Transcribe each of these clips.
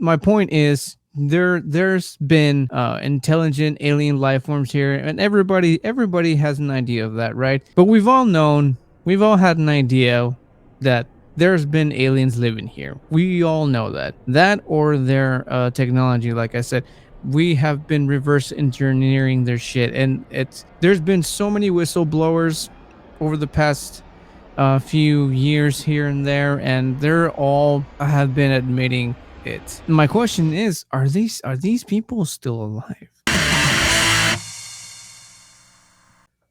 my point is there's been intelligent alien life forms here, and everybody has an idea of that, right? But we've all had an idea that there's been aliens living here. We all know that or their technology. Like I said, we have been reverse engineering their shit, and there's been so many whistleblowers over the past few years here and there, and they're all have been admitting it. My question is, are these people still alive?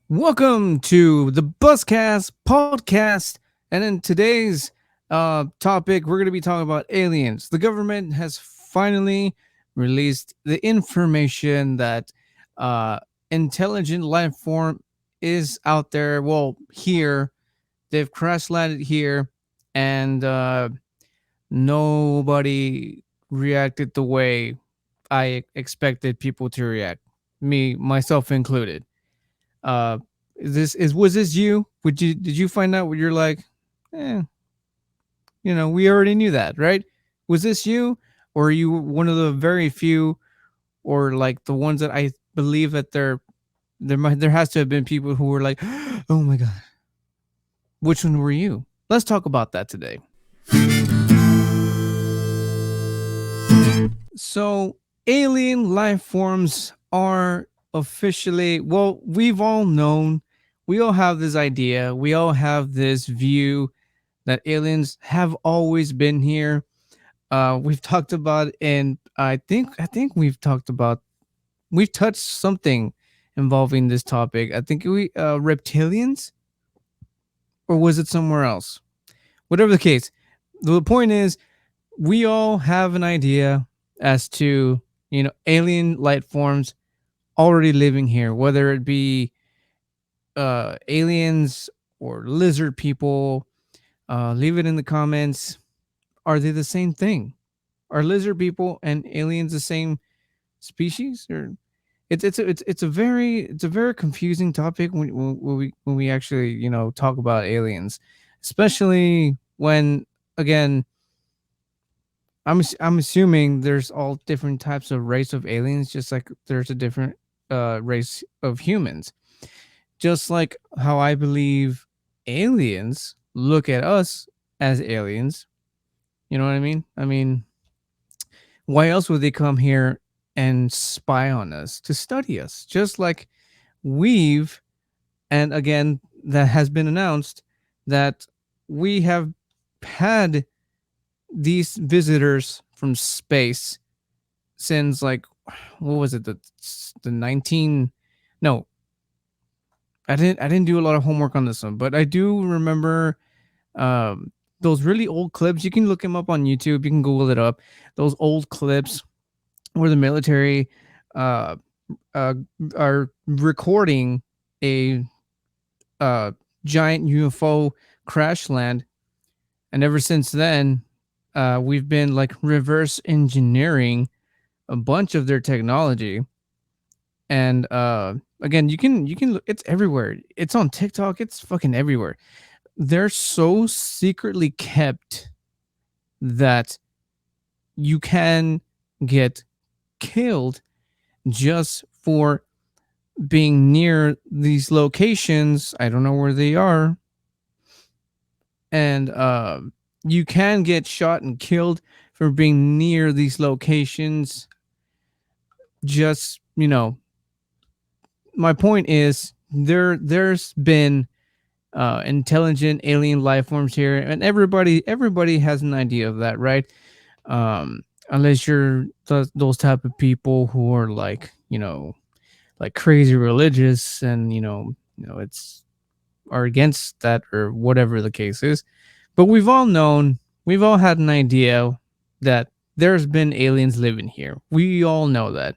Welcome to the Buzzcast podcast, and in today's topic, we're going to be talking about aliens. The government has finally released the information that uh, intelligent life form is out there. Well, here they've crash landed here, and nobody reacted the way I expected people to react, me myself included. Uh, was this you? Did you find out what you're like? Eh, we already knew that, right? Was this you, or are you one of the very few, or like the ones that I believe that there has to have been people who were like, oh my god, which one were you? Let's talk about that today. So, alien life forms are officially, well, we've all known, we all have this idea, we all have this view that aliens have always been here. We've talked about, and I think we've touched something involving this topic. I think we reptilians, or was it somewhere else? Whatever the case, the point is we all have an idea as to alien light forms already living here, whether it be aliens or lizard people. Leave it in the comments. Are they the same thing? Are lizard people and aliens the same species? Or it's a very confusing topic when we actually talk about aliens, especially when, again, I'm assuming there's all different types of race of aliens, just like there's a different race of humans. Just like how I believe aliens look at us as aliens. You know what I mean? I mean, why else would they come here and spy on us, to study us? Just like we've, and again, that has been announced that we have had these visitors from space since, like, what was it, the 19, no, I didn't do a lot of homework on this one, but I do remember those really old clips. You can look them up on YouTube, you can Google it up. Those old clips where the military uh, uh, are recording a uh, giant UFO crash land, and ever since then, we've been like reverse engineering a bunch of their technology. And again, you can look, it's everywhere. It's on TikTok. It's fucking everywhere. They're so secretly kept that you can get killed just for being near these locations. I don't know where they are, and you can get shot and killed for being near these locations. Just, my point is there's been intelligent alien life forms here, and everybody has an idea of that, right? Unless you're those type of people who are like, like crazy religious, and it's are against that, or whatever the case is. But we've all had an idea that there's been aliens living here. We all know that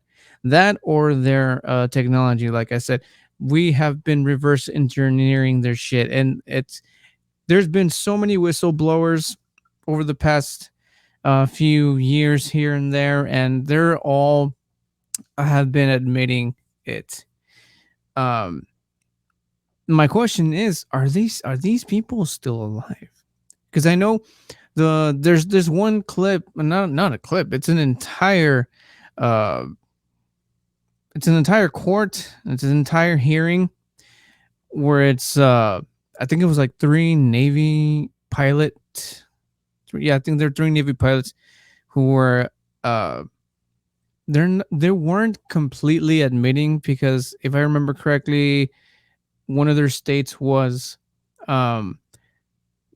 or their technology. Like I said, we have been reverse engineering their shit, and there's been so many whistleblowers over the past few years here and there, and they're all have been admitting it. Um, my question is, are these people still alive? Because I know There's one clip, not a clip. Uh it's an entire court. It's an entire hearing where it's I think it was like three Navy pilot. Yeah, I think they're three Navy pilots who were uh they weren't completely admitting, because if I remember correctly, one of their states was um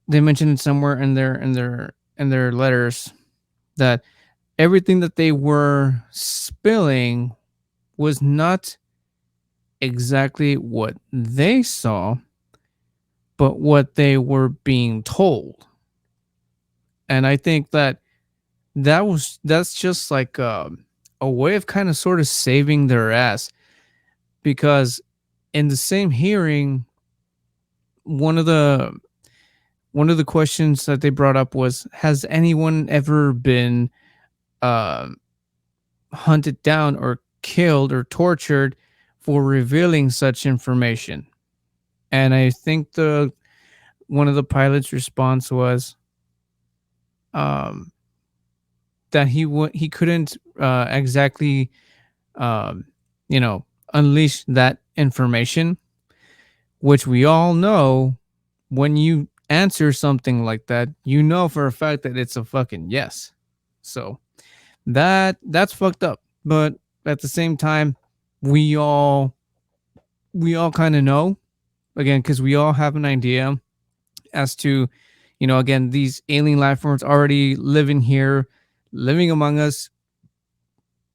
they mentioned it somewhere in their letters that everything that they were spilling was not exactly what they saw, but what they were being told. And I think that that's just like a way of kind of sort of saving their ass, because in the same hearing, one of the one of the questions that they brought up was, has anyone ever been uh, hunted down or killed or tortured for revealing such information? And I think the one of the pilot's response was um, that he couldn't exactly um, you know, unleash that information, which we all know, when you answer something like that, you know for a fact that it's a fucking yes. So that's fucked up. But at the same time, we all we all kind of know, again, because we all have an idea as to, again, these alien life forms already living here, living among us,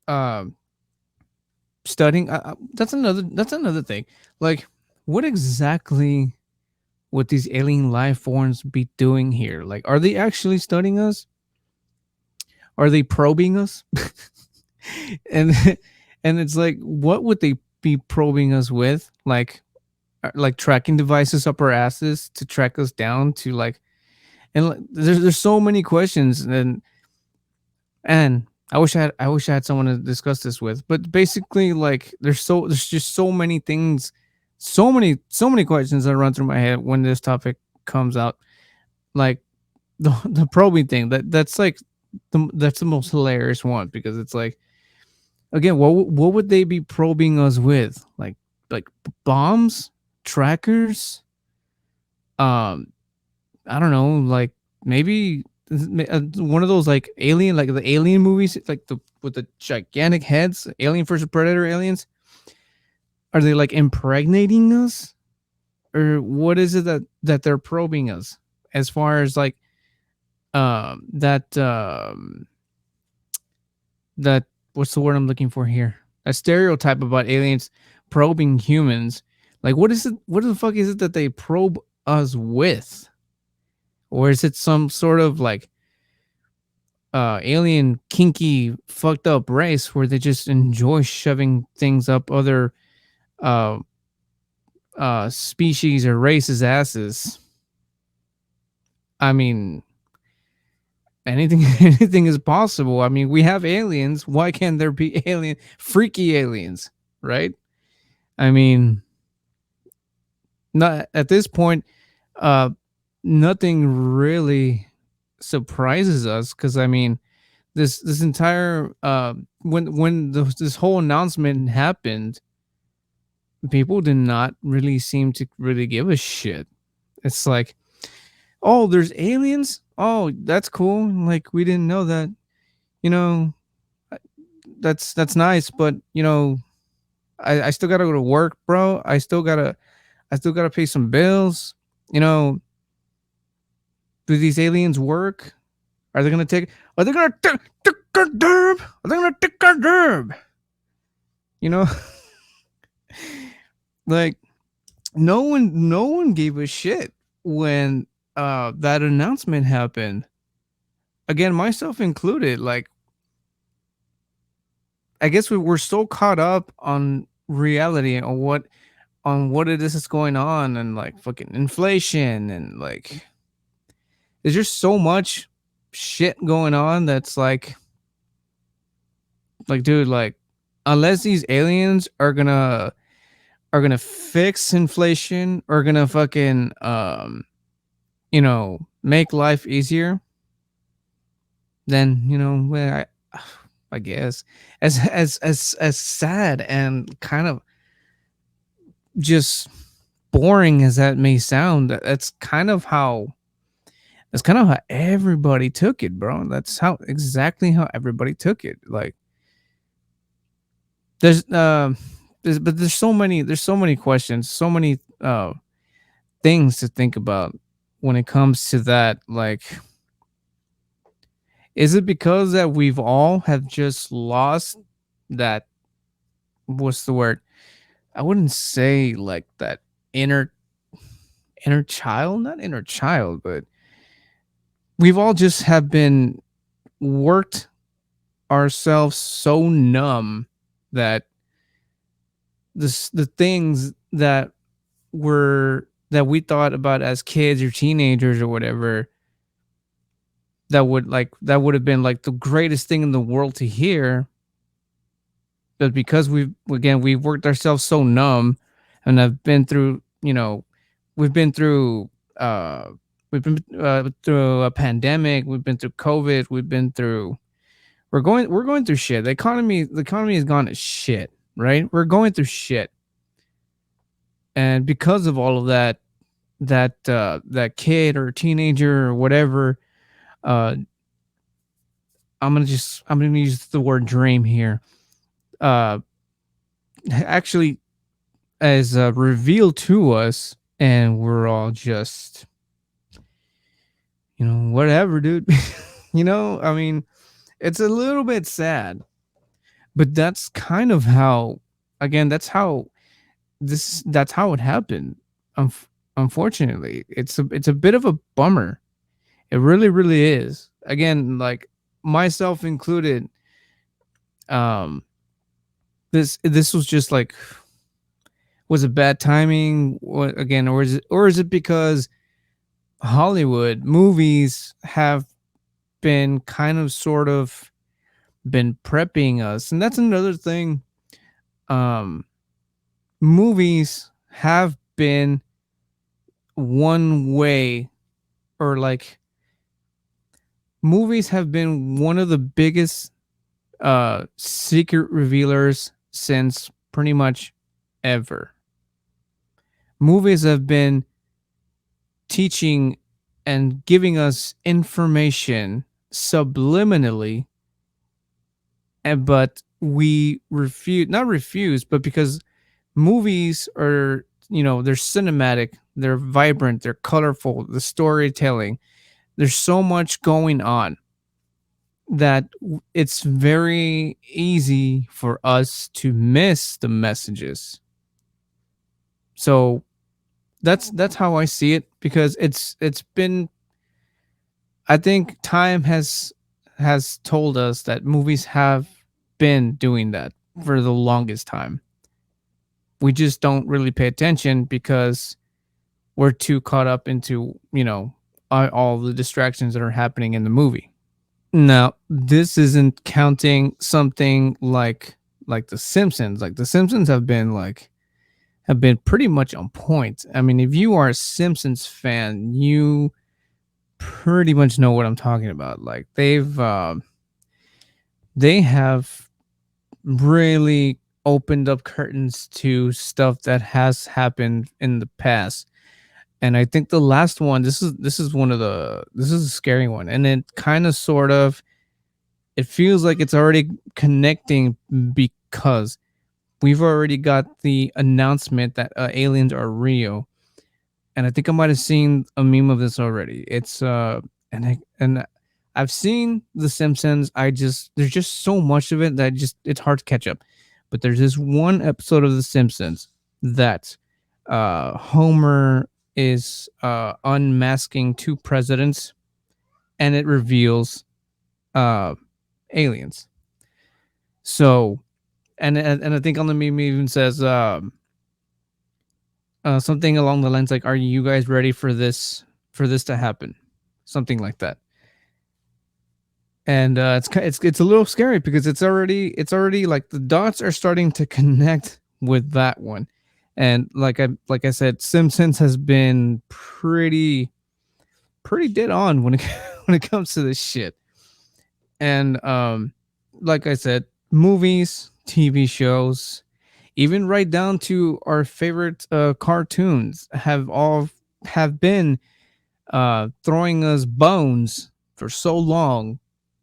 um studying. That's another thing. Like, what exactly would these alien life forms be doing here? Like, are they actually studying us? Are they probing us? and and it's like, what would they be probing us with? Like tracking devices up our asses to track us down to, like, and there's so many questions. And I wish I had someone to discuss this with. But basically, like, there's just so many things, so many questions that run through my head when this topic comes out. Like the probing thing, that's like that's the most hilarious one, because it's like, again, what would they be probing us with? Like bombs, trackers, um I don't know, like maybe one of those, like alien, like the alien movies, like the with the gigantic heads, Alien versus Predator aliens. Are they like impregnating us, or what is it that they're probing us, as far as like that that what's the word I'm looking for here? A stereotype about aliens probing humans. Like, what is it? What the fuck is it that they probe us with? Or is it some sort of like alien kinky fucked up race where they just enjoy shoving things up other uh species or races asses? I mean, anything anything is possible. I mean, we have aliens. Why can't there be freaky aliens, right? I mean, not at this point. Uh, Nothing really surprises us, because I mean, this entire this whole announcement happened, people did not really seem to really give a shit. It's like, oh, there's aliens. Oh, that's cool. Like, we didn't know that. You know, that's nice, but I still gotta go to work, bro. I still gotta pay some bills. You know, do these aliens work? Are they gonna take? Are they gonna take our derb? Are they gonna take our derb? You know, like, no one gave a shit when that announcement happened. Again, myself included. Like, I guess we were so caught up on reality, on what it is that's going on, and like fucking inflation, and like there's just so much shit going on that's like, dude, like, unless these aliens are gonna fix inflation, or gonna fucking make life easier, then well, I guess as sad and kind of just boring as that may sound, that's kind of how everybody took it, bro. That's how exactly how everybody took it. Like there's but there's so many questions, so many things to think about when it comes to that. Like, is it because that we've all have just lost that, what's the word? I wouldn't say like that inner inner child, not inner child, but we've all just have been worked ourselves so numb that the things that we thought about as kids or teenagers or whatever, that would have been like the greatest thing in the world to hear, but because we've worked ourselves so numb, and I've been through, we've been through uh through a pandemic, we've been through COVID, we're going through shit. The economy has gone to shit, right? We're going through shit. And because of all of that, that kid or teenager or whatever, uh I'm gonna use the word dream here. Uh Actually, as revealed to us, and we're all just, whatever, dude. I mean, it's a little bit sad, but that's kind of how, again, that's how it happened. Unfortunately, it's a bit of a bummer. It really, really is. Again, like myself included. Um, this was just like, was it bad timing? What again, or is it because Hollywood movies have been kind of sort of been prepping us, and that's another thing. Um, Movies have been one way, or like movies have been one of the biggest secret revealers since pretty much ever. Movies have been teaching and giving us information subliminally, and but we refuse, not refuse, but because movies are, they're cinematic, they're vibrant, they're colorful, the storytelling, there's so much going on that it's very easy for us to miss the messages. So that's how I see it, because it's been, I think time has told us that movies have been doing that for the longest time. We just don't really pay attention because we're too caught up into, all the distractions that are happening in the movie. Now, this isn't counting something like The Simpsons. Like The Simpsons have been pretty much on point. I mean, if you are a Simpsons fan, you pretty much know what I'm talking about. Like they have really opened up curtains to stuff that has happened in the past. And I think the last one, this is a scary one, and it kind of sort of, it feels like it's already connecting, because we've already got the announcement that aliens are real. And I think I might have seen a meme of this already. And I've seen The Simpsons. There's just so much of it that it's hard to catch up. But there's this one episode of The Simpsons that Homer is unmasking two presidents, and it reveals uh, aliens. So, and I think on the meme even says something along the lines like, "Are you guys ready for this to happen?" Something like that. And it's a little scary because it's already like the dots are starting to connect with that one. And like I said, Simpsons has been pretty dead on when it when it comes to this shit. And like I said, movies, TV shows, even right down to our favorite cartoons have been throwing us bones for so long.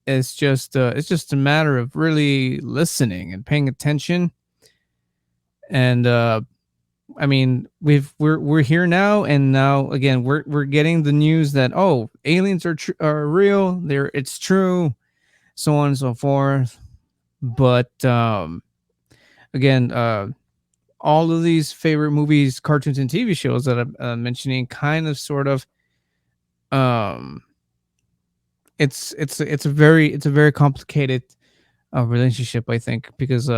It's just a matter of really listening and paying attention. And I mean, we're here now, and now again we're getting the news that, oh, aliens are real. It's true, so on and so forth. But again, all of these favorite movies, cartoons, and TV shows that I'm mentioning, kind of, sort of, um, it's a very complicated relationship, I think, because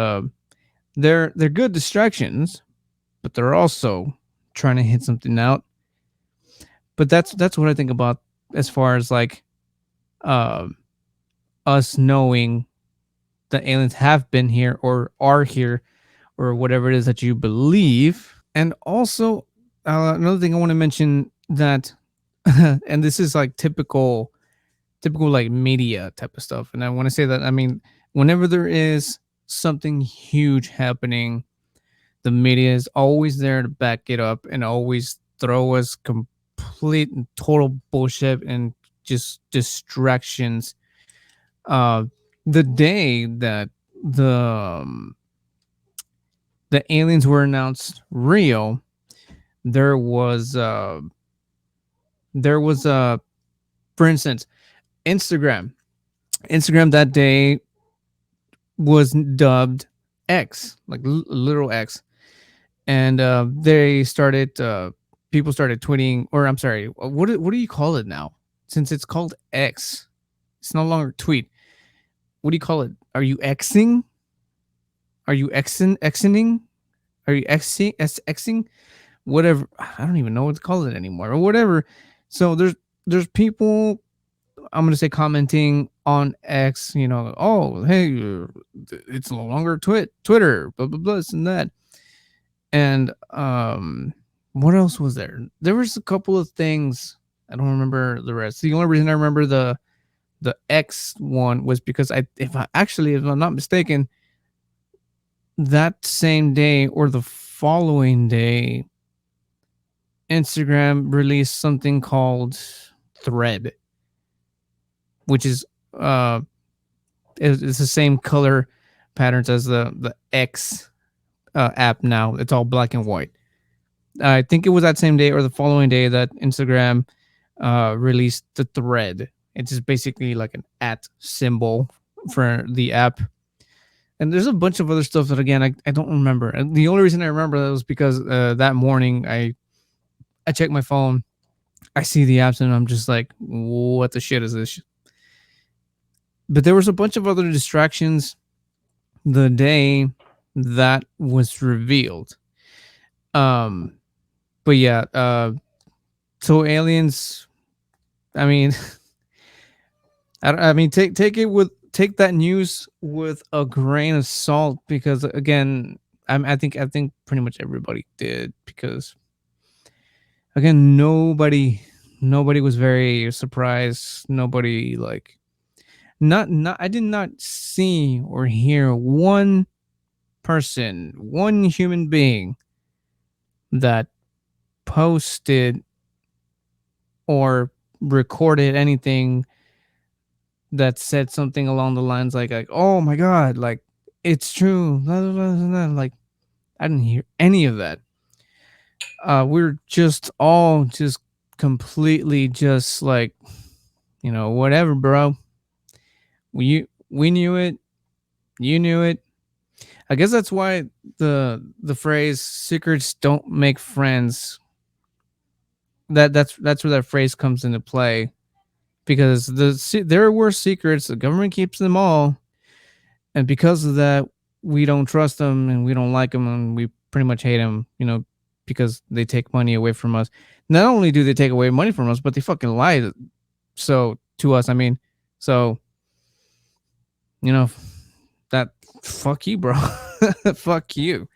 they're good distractions, but they're also trying to hit something out. But that's what I think about, as far as like um us knowing that aliens have been here or are here, or whatever it is that you believe. And also, another thing I want to mention, that and this is like typical like media type of stuff. And I want to say that, I mean, whenever there is something huge happening, the media is always there to back it up and always throw us complete and total bullshit and just distractions. Uh, the day that the um, the aliens were announced real, there was there was for instance, Instagram. Instagram that day was dubbed X, like literal X, and they started people started tweeting, or I'm sorry, what do you call it now? Since it's called X, it's no longer tweet. What do you call it? Are you Xing? Are you Xing? Are you Xing? Whatever. I don't even know what to call it anymore, or whatever. So there's people, I'm gonna say, commenting on X. Oh, hey, it's no longer Twitter, blah blah blah, this and that. And what else was there? There was a couple of things. I don't remember the rest. The only reason I remember the X one was because if I'm not mistaken, that same day or the following day, Instagram released something called Thread, which is uh it's the same color patterns as the X app. Now it's all black and white. I think it was that same day or the following day that Instagram released the Thread. It's just basically like an at symbol for the app. And there's a bunch of other stuff that, again, I don't remember. And the only reason I remember that was because that morning I checked my phone, I see the apps, and I'm just like, what the shit is this? But there was a bunch of other distractions the day that was revealed. Um, but yeah, so aliens. I mean, I mean, take that news with a grain of salt, because again, I think pretty much everybody did, because again, nobody was very surprised. Nobody, like, not I did not see or hear one person, one human being that posted or recorded anything that said something along the lines like, oh my god, like, it's true, blah, blah, blah, blah, blah. Like, I didn't hear any of that. We're just all just completely just like, whatever, bro. We knew it, you knew it. I guess that's why the phrase "secrets don't make friends," that's where that phrase comes into play, because there were secrets, the government keeps them all, and because of that, we don't trust them and we don't like them and we pretty much hate them, because they take money away from us. Not only do they take away money from us, but they fucking lie to us. I mean, so, you know that fuck you, bro. Fuck you.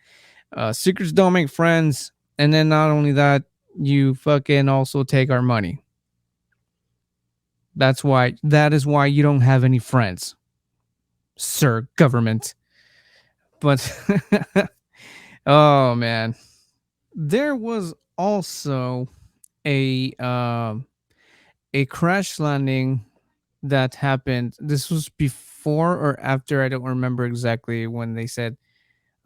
Secrets don't make friends, and then not only that, you fucking also take our money. That is why you don't have any friends, sir government. But oh man, there was also a a crash landing that happened. This was before or after, I don't remember exactly when they said.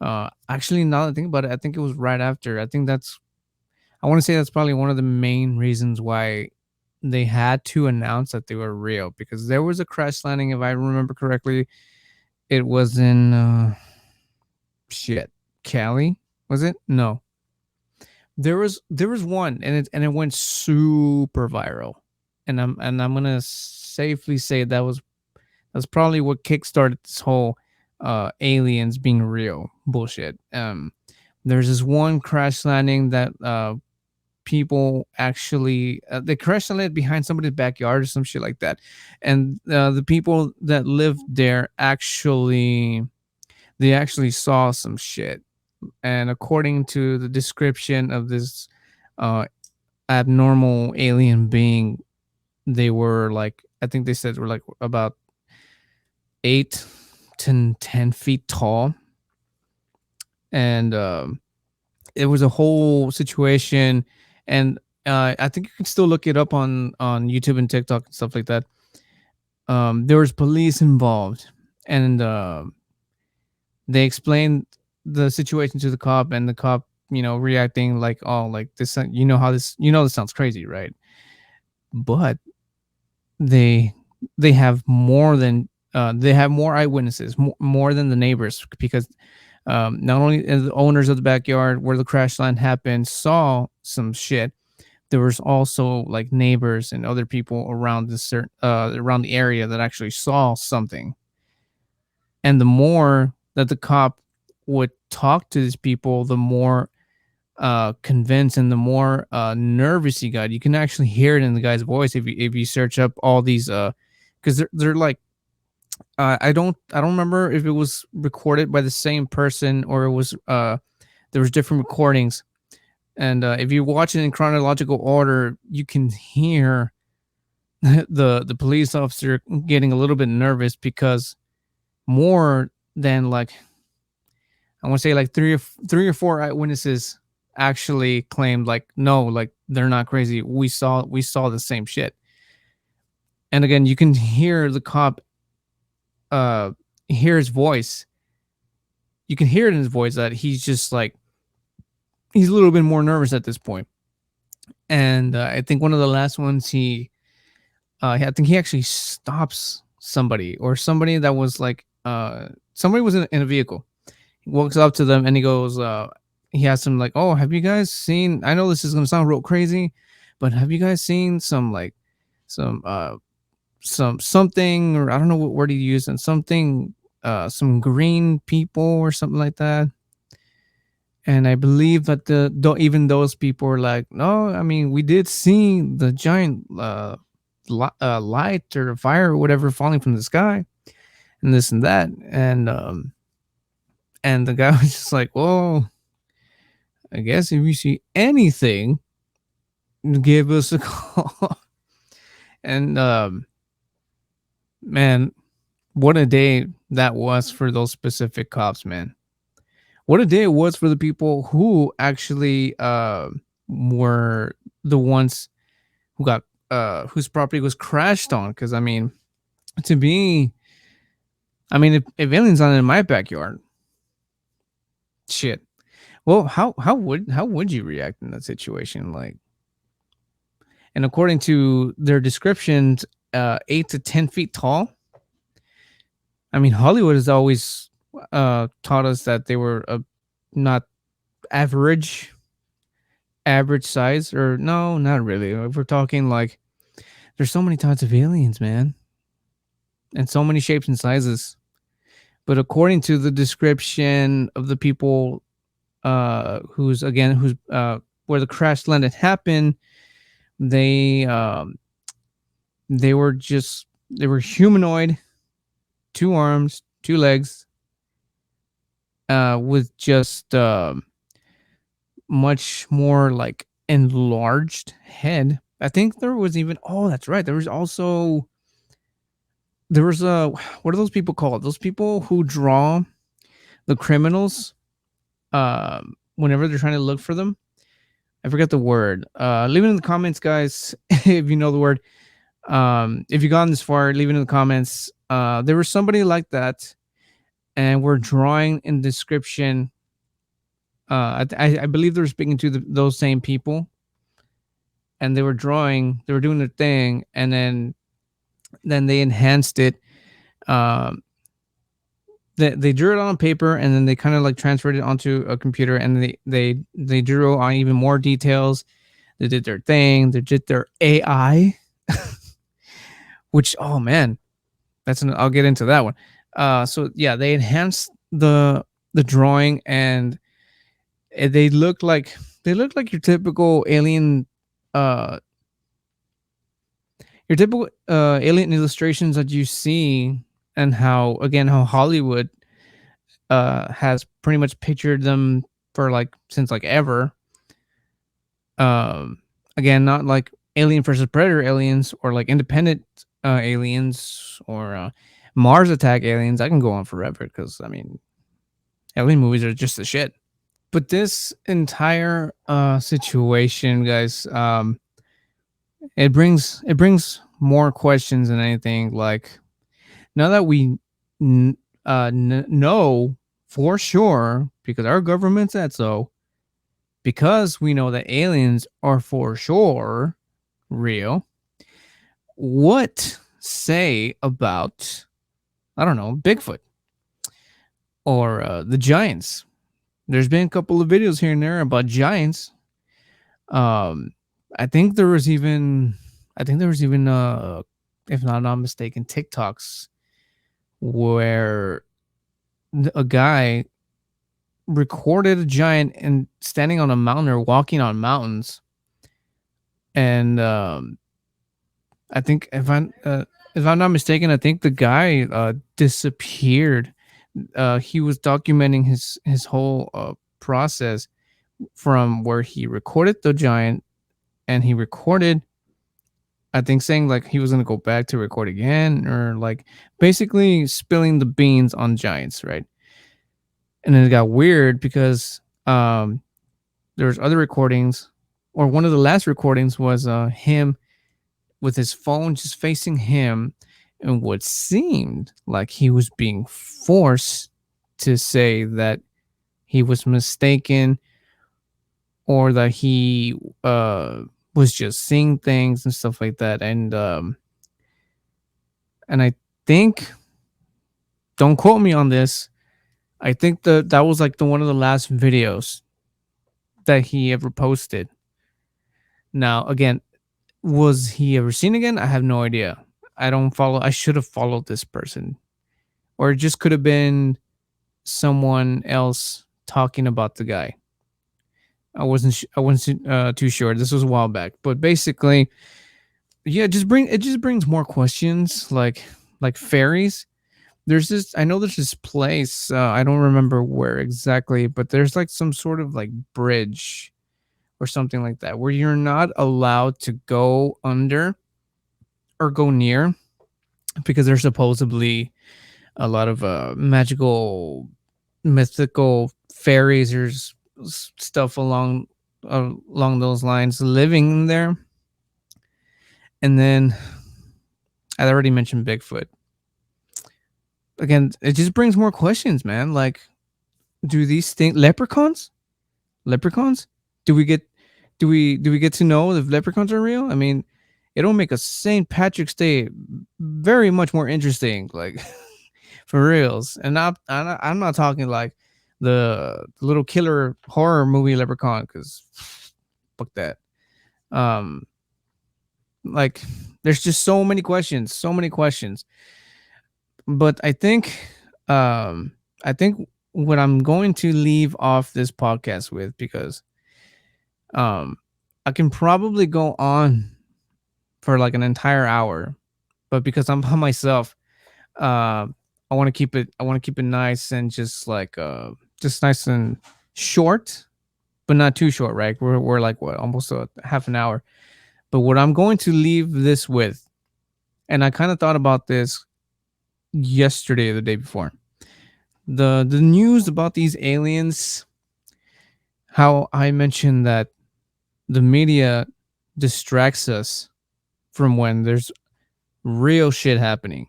Actually, now that I think about it, I think it was right after. I want to say that's probably one of the main reasons why they had to announce that they were real, because there was a crash landing, if I remember correctly. It was in shit, Cali, was it? No, there was one, and it went super viral, and I'm gonna safely say that's probably what kickstarted this whole aliens being real bullshit. There's this one crash landing that people actually they crash landed behind somebody's backyard or some shit like that, and the people that lived there actually saw some shit. And according to the description of this uh, abnormal alien being, they were like, I think they said were like about 8 to 10 feet tall, and it was a whole situation. And I think you can still look it up on YouTube and TikTok and stuff like that. There was police involved, and they explained the situation to the cop, and the cop, reacting like, oh, like this, this sounds crazy, right? But they they have more than they have more eyewitnesses, more than the neighbors, because not only the owners of the backyard where the crash land happened saw some shit, there was also like neighbors and other people around around the area that actually saw something. And the more that the cop would talk to these people, the more convinced and the more nervous he got. You can actually hear it in the guy's voice if you search up all these because they're like, I don't remember if it was recorded by the same person or it was there was different recordings. And if you watch it in chronological order, you can hear the police officer getting a little bit nervous, because more than like, I want to say like three or four eyewitnesses actually claimed like, no, like they're not crazy. We saw the same shit. And again, you can hear the cop hear his voice. You can hear it in his voice that he's just like, he's a little bit more nervous at this point. And I think one of the last ones, I think he actually stops somebody, or somebody that was like, somebody was in a vehicle. He walks up to them and he goes, he asks them like, "Oh, have you guys seen? I know this is gonna sound real crazy, but have you guys seen some like some something, or I don't know what word he used, and something, some green people or something like that?" And I believe that even those people were like, "No, I mean, we did see the giant light or fire or whatever falling from the sky, and this and that." And the guy was just like, "Well, I guess if you see anything, give us a call." And man, what a day that was for those specific cops, man. What a day it was for the people who actually were the ones who got whose property was crashed on. Because I mean, to me, I mean, if aliens not in my backyard, shit. Well, how would you react in that situation? Like, and according to their descriptions, 8 to 10 feet tall. I mean, Hollywood has always taught us that they were not average, average size, or no, not really. If we're talking like, there's so many types of aliens, man, and so many shapes and sizes. But according to the description of the people, who's where the crash landed happened, they they were humanoid, 2 arms, 2 legs, with just much more like enlarged head, I think there was even, oh, that's right. There was also, there was a, what are those people called? Those people who draw the criminals whenever they're trying to look for them. I forget the word. Leave it in the comments, guys, if you know the word. If you gotten this far, leave it in the comments. There was somebody like that, and we're drawing in the description. I believe they're speaking to those same people, and they were drawing, they were doing their thing, and then they enhanced it. Um, they drew it on paper, and then they kind of like transferred it onto a computer, and they drew on even more details. They did their thing. They did their AI, which, oh man, I'll get into that one. So yeah, they enhanced the drawing, and they look like uh your typical alien illustrations that you see, and how, again, how Hollywood has pretty much pictured them for like since like ever. Again, not like Alien versus Predator aliens, or like independent aliens, or Mars attack aliens. I can go on forever, because I mean, alien movies are just the shit. But this entire situation, guys, it brings more questions than anything. Like, now that we know for sure, because our government said so, because we know that aliens are for sure real, what say about, I don't know, Bigfoot, or the giants? There's been a couple of videos here and there about giants. Um, I think there was even, if I'm not mistaken, TikToks where a guy recorded a giant and standing on a mountain or walking on mountains, and I think if I'm not mistaken, I think the guy disappeared. He was documenting his whole process from where he recorded the giant, and he recorded, I think, saying like he was gonna go back to record again, or like basically spilling the beans on giants, right? And then it got weird because there was other recordings, or one of the last recordings was him with his phone just facing him, and what seemed like he was being forced to say that he was mistaken, or that he was just seeing things and stuff like that. And I think, don't quote me on this, I think that was like one of the last videos that he ever posted. Now, again, was he ever seen again? I have no idea. I should have followed this person, or it just could have been someone else talking about the guy. I wasn't too sure. This was a while back, but basically, yeah, it just brings more questions, like fairies. I know there's this place, I don't remember where exactly, but there's like some sort of like bridge or something like that, where you're not allowed to go under or go near, because there's supposedly a lot of mythical fairies, or stuff along those lines living there. And then I already mentioned Bigfoot. Again, it just brings more questions, man. Like, do these things, leprechauns? Do we get do we get to know if leprechauns are real? I mean, it'll make a St. Patrick's Day very much more interesting, like for reals. And I'm not talking like the little killer horror movie Leprechaun, because fuck that. Um, like, there's just so many questions. But I think what I'm going to leave off this podcast with, because um, I can probably go on for like an entire hour, but because I'm by myself, uh, I want to keep it nice, and just nice and short, but not too short, right? We're like, what, almost a half an hour. But what I'm going to leave this with, and I kind of thought about this yesterday or the day before, the news about these aliens, how I mentioned that the media distracts us from when there's real shit happening,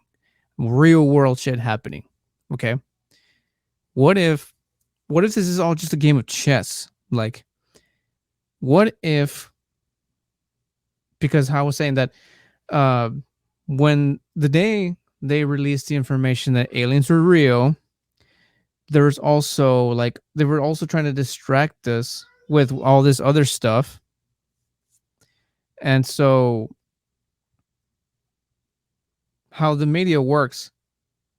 real world shit happening. Okay. What if this is all just a game of chess? Like, what if, because I was saying that uh when the day they released the information that aliens were real, there's also like they were also trying to distract us with all this other stuff. And so how the media works,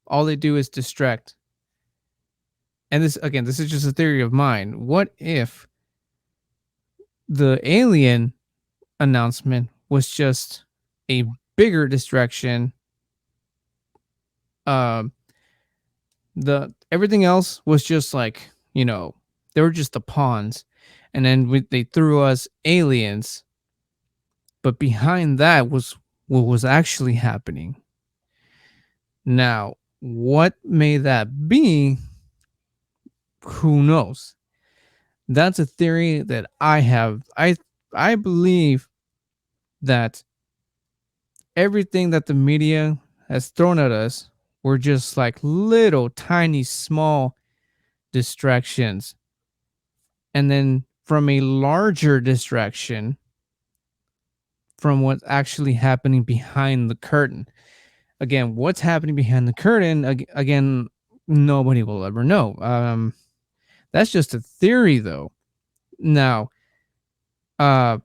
all they do is distract. And this, again, this is just a theory of mine. What if the alien announcement was just a bigger distraction? Um, the everything else was just like, they were just the pawns, and then they threw us aliens, but behind that was what was actually happening. Now, what may that be? Who knows? That's a theory that I have. I believe that everything that the media has thrown at us were just like little tiny small distractions. And then from a larger distraction from what's actually happening behind the curtain. Again, what's happening behind the curtain, again, nobody will ever know. That's just a theory, though. Now, uh,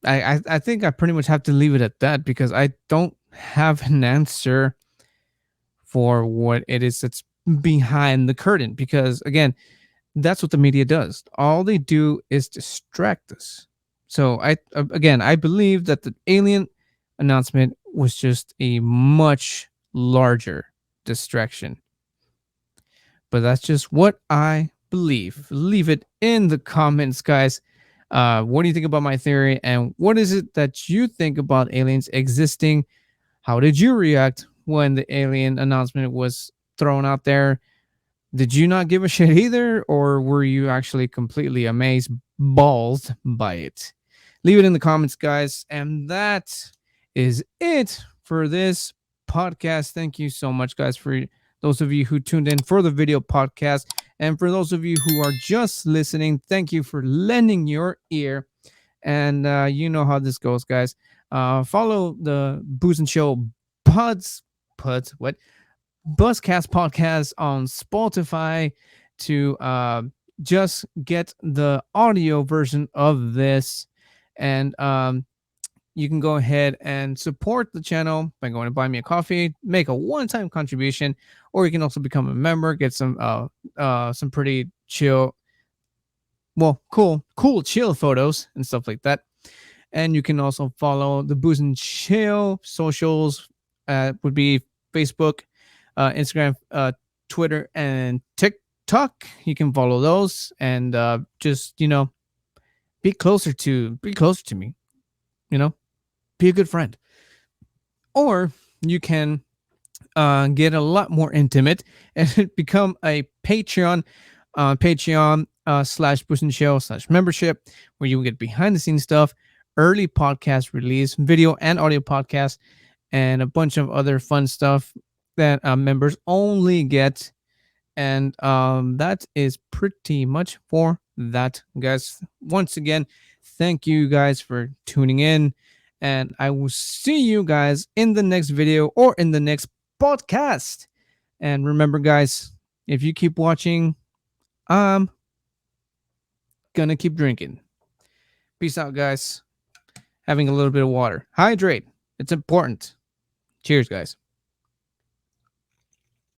I think I pretty much have to leave it at that because I don't have an answer for what it is that's behind the curtain. Because again, that's what the media does. All they do is distract us. So I believe that the alien announcement was just a much larger distraction. But that's just what I believe. Leave it in the comments, guys. What do you think about my theory? And what is it that you think about aliens existing? How did you react when the alien announcement was thrown out there? Did you not give a shit either? Or were you actually completely amazed, balls by it? Leave it in the comments, guys. And that is it for this podcast. Thank you so much, guys, for those of you who tuned in for the video podcast. And for those of you who are just listening, thank you for lending your ear. And you know how this goes, guys. Follow the Booze and Chill what? Buzzcast podcast on Spotify to just get the audio version of this. And you can go ahead and support the channel by going to buy me a coffee, make a one-time contribution, or you can also become a member, get some pretty chill, cool chill photos and stuff like that. And you can also follow the Booze and Chill socials. Would be Facebook, Instagram, Twitter, and TikTok. You can follow those and just be closer to me. Be a good friend. Or you can get a lot more intimate and become a Patreon. Patreon /Booze and Chill /membership, where you will get behind the scenes stuff, early podcast release, video and audio podcast, and a bunch of other fun stuff that members only get. And that is pretty much for that, guys. Once again, thank you guys for tuning in, and I will see you guys in the next video or in the next podcast. And remember, guys, if you keep watching, I'm gonna keep drinking. Peace out, guys. Having a little bit of water. Hydrate. It's important. Cheers, guys.